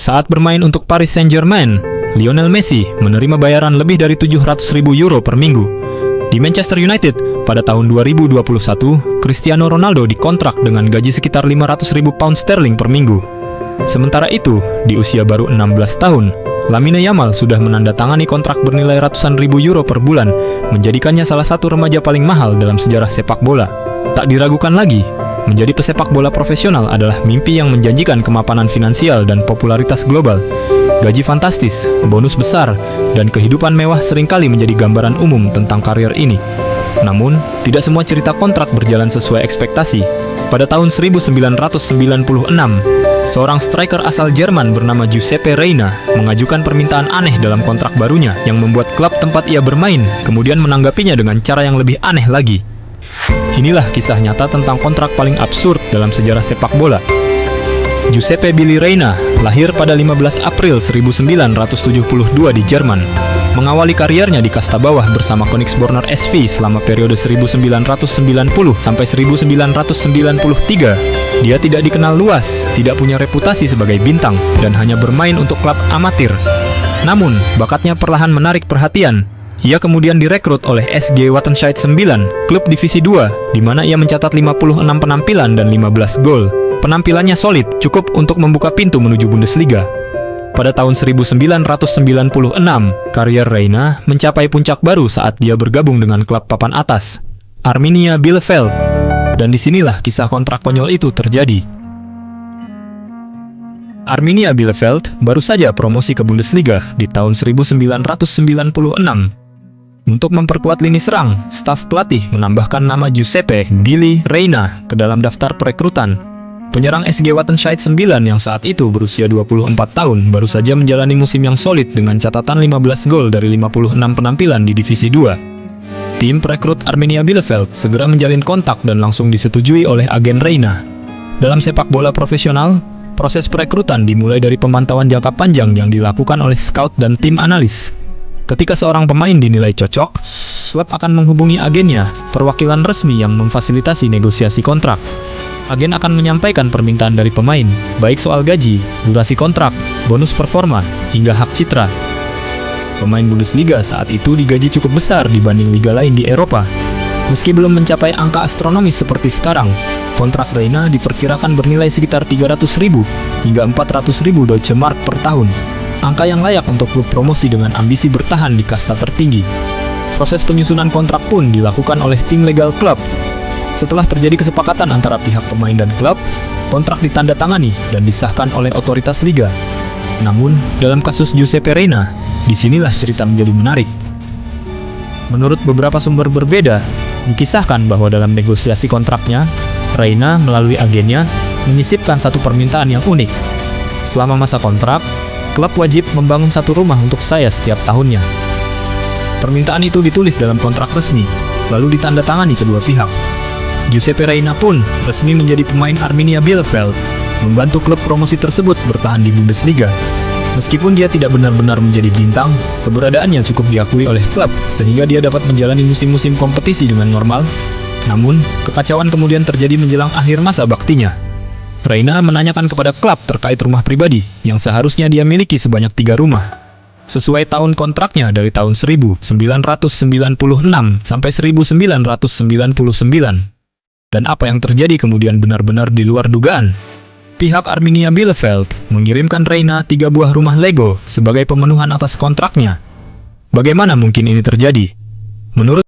Saat bermain untuk Paris Saint-Germain, Lionel Messi menerima bayaran lebih dari 700.000 euro per minggu. Di Manchester United, pada tahun 2021, Cristiano Ronaldo dikontrak dengan gaji sekitar 500.000 pound sterling per minggu. Sementara itu, di usia baru 16 tahun, Lamine Yamal sudah menandatangani kontrak bernilai ratusan ribu euro per bulan, menjadikannya salah satu remaja paling mahal dalam sejarah sepak bola. Tak diragukan lagi, menjadi pesepak bola profesional adalah mimpi yang menjanjikan kemapanan finansial dan popularitas global. Gaji fantastis, bonus besar, dan kehidupan mewah seringkali menjadi gambaran umum tentang karir ini. Namun, tidak semua cerita kontrak berjalan sesuai ekspektasi. Pada tahun 1996, seorang striker asal Jerman bernama Giuseppe Reina mengajukan permintaan aneh dalam kontrak barunya yang membuat klub tempat ia bermain kemudian menanggapinya dengan cara yang lebih aneh lagi. Inilah kisah nyata tentang kontrak paling absurd dalam sejarah sepak bola. Giuseppe Billy Reina lahir pada 15 April 1972 di Jerman. Mengawali kariernya di kasta bawah bersama Königsborner SV selama periode 1990 sampai 1993. Dia tidak dikenal luas, tidak punya reputasi sebagai bintang, dan hanya bermain untuk klub amatir. Namun, bakatnya perlahan menarik perhatian. Ia kemudian direkrut oleh SG Wattenscheid 9, klub divisi 2, di mana ia mencatat 56 penampilan dan 15 gol. Penampilannya solid, cukup untuk membuka pintu menuju Bundesliga. Pada tahun 1996, karier Reina mencapai puncak baru saat dia bergabung dengan klub papan atas, Arminia Bielefeld. Dan disinilah kisah kontrak konyol itu terjadi. Arminia Bielefeld baru saja promosi ke Bundesliga di tahun 1996. Untuk memperkuat lini serang, staf pelatih menambahkan nama Giuseppe Billy Reina ke dalam daftar perekrutan. Penyerang SG Wattenscheid 9 yang saat itu berusia 24 tahun baru saja menjalani musim yang solid dengan catatan 15 gol dari 56 penampilan di divisi 2. Tim perekrut Arminia Bielefeld segera menjalin kontak dan langsung disetujui oleh agen Reina. Dalam sepak bola profesional, proses perekrutan dimulai dari pemantauan jangka panjang yang dilakukan oleh scout dan tim analis. Ketika seorang pemain dinilai cocok, klub akan menghubungi agennya, perwakilan resmi yang memfasilitasi negosiasi kontrak. Agen akan menyampaikan permintaan dari pemain, baik soal gaji, durasi kontrak, bonus performa, hingga hak citra. Pemain Bundesliga saat itu digaji cukup besar dibanding liga lain di Eropa. Meski belum mencapai angka astronomis seperti sekarang, kontrak Reina diperkirakan bernilai sekitar 300.000 hingga 400.000 Deutsche Mark per tahun. Angka yang layak untuk klub promosi dengan ambisi bertahan di kasta tertinggi. Proses penyusunan kontrak pun dilakukan oleh tim legal klub. Setelah terjadi kesepakatan antara pihak pemain dan klub, kontrak ditandatangani dan disahkan oleh otoritas liga. Namun, dalam kasus Giuseppe Reina, disinilah cerita menjadi menarik. Menurut beberapa sumber berbeda, dikisahkan bahwa dalam negosiasi kontraknya, Reina melalui agennya menyisipkan satu permintaan yang unik. Selama masa kontrak, klub wajib membangun satu rumah untuk saya setiap tahunnya. Permintaan itu ditulis dalam kontrak resmi, lalu ditandatangani kedua pihak. Giuseppe Reina pun resmi menjadi pemain Arminia Bielefeld, membantu klub promosi tersebut bertahan di Bundesliga. Meskipun dia tidak benar-benar menjadi bintang, keberadaannya cukup diakui oleh klub, sehingga dia dapat menjalani musim-musim kompetisi dengan normal. Namun, kekacauan kemudian terjadi menjelang akhir masa baktinya. Reina menanyakan kepada klub terkait rumah pribadi, yang seharusnya dia miliki sebanyak 3 rumah. Sesuai tahun kontraknya dari tahun 1996 sampai 1999. Dan apa yang terjadi kemudian benar-benar di luar dugaan. Pihak Arminia Bielefeld mengirimkan Reina 3 buah rumah Lego sebagai pemenuhan atas kontraknya. Bagaimana mungkin ini terjadi? Menurut